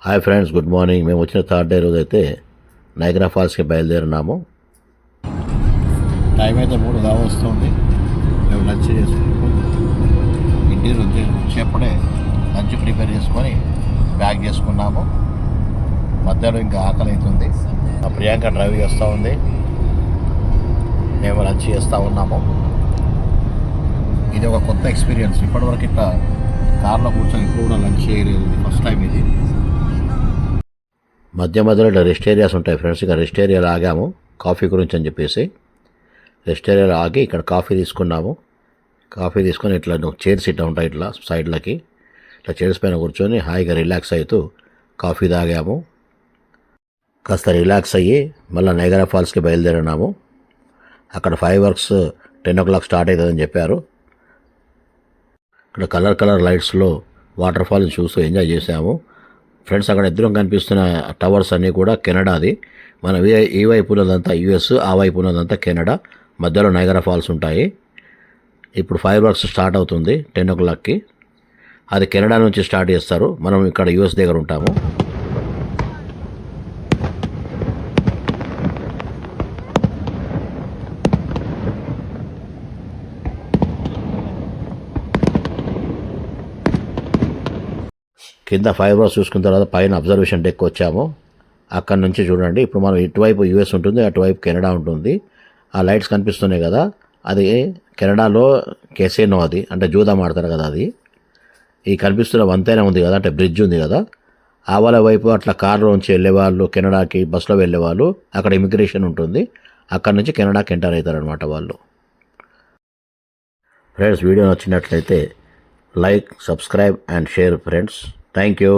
Hi friends, good morning. మేము వచ్చిన third day రోజు అయితే నైగ్రా ఫాల్స్కి బయలుదేరినాము. టైం అయితే 3 కావస్తుంది. మేము లంచ్ చేసుకుంటాము. ఇంటి నుంచి వచ్చేప్పుడే లంచ్ ప్రిపేర్ చేసుకొని ప్యాక్ చేసుకున్నాము. మధ్యాహ్నం ఇంకా ఆకలి అవుతుంది. ప్రియాంక డ్రైవ్ చేస్తూ ఉంది, మేము లంచ్ చేస్తూ ఉన్నాము. ఇది ఒక కొత్త ఎక్స్పీరియన్స్. ఇప్పటివరకు ఇట్లా కార్లో కూర్చొని ఇప్పుడు కూడా లంచ్ చేయలేదు, ఫస్ట్ టైం ఇది. మధ్యలో ఇట్లా రెస్ట్ ఏరియాస్ ఉంటాయి ఫ్రెండ్స్. ఇక రెస్ట్ ఏరియాలో ఆగాము కాఫీ గురించి అని చెప్పేసి. రెస్ట్ ఏరియాలో ఆగి ఇక్కడ కాఫీ తీసుకున్నాము. కాఫీ తీసుకొని ఇట్లా చైర్స్ ఇట్లా ఉంటాయి, ఇట్లా సైడ్లకి ఇట్లా చైర్స్ పైన కూర్చొని హాయిగా రిలాక్స్ అవుతూ కాఫీ తాగాము. కాస్త రిలాక్స్ అయ్యి మళ్ళీ నైగరా ఫాల్స్కి బయలుదేరినాము. అక్కడ ఫైర్ వర్క్స్ 10 o'clock స్టార్ట్ అవుతుందని చెప్పారు. ఇక్కడ కలర్ లైట్స్లో వాటర్ ఫాల్ని చూస్తూ ఎంజాయ్ చేసాము ఫ్రెండ్స్. అక్కడ ఎదురు కనిపిస్తున్న టవర్స్ అన్నీ కూడా కెనడాది. మన ఈ వైపు ఉన్నదంతా యుఎస్, ఆ వైపు ఉన్నదంతా కెనడా. మధ్యలో నైగరా ఫాల్స్ ఉంటాయి. ఇప్పుడు ఫైర్ వర్క్స్ స్టార్ట్ అవుతుంది 10 o'clockకి. అది కెనడా నుంచి స్టార్ట్ చేస్తారు. మనం ఇక్కడ యుఎస్ దగ్గర ఉంటాము. కింద ఫైర్ వర్క్స్ చూసుకున్న తర్వాత పైన అబ్జర్వేషన్ డెక్ వచ్చాము. అక్కడ నుంచి చూడండి, ఇప్పుడు మనం ఇటువైపు యుఎస్ ఉంటుంది, అటువైపు కెనడా ఉంటుంది. ఆ లైట్స్ కనిపిస్తున్నాయి కదా, అది కెనడాలో కెసినో, అది అంటే జూదం ఆడతారు కదా అది. ఈ కనిపిస్తున్న వంతెన ఉంది కదా, అంటే బ్రిడ్జ్ ఉంది కదా, ఆ వాళ్ళ వైపు అట్లా కార్లో నుంచి వెళ్ళేవాళ్ళు, కెనడాకి బస్సులో వెళ్ళేవాళ్ళు, అక్కడ ఇమిగ్రేషన్ ఉంటుంది. అక్కడ నుంచి కెనడాకి ఎంటర్ అవుతారనమాట వాళ్ళు. ఫ్రెండ్స్, వీడియో నచ్చినట్లయితే like, subscribe and share friends. Thank you.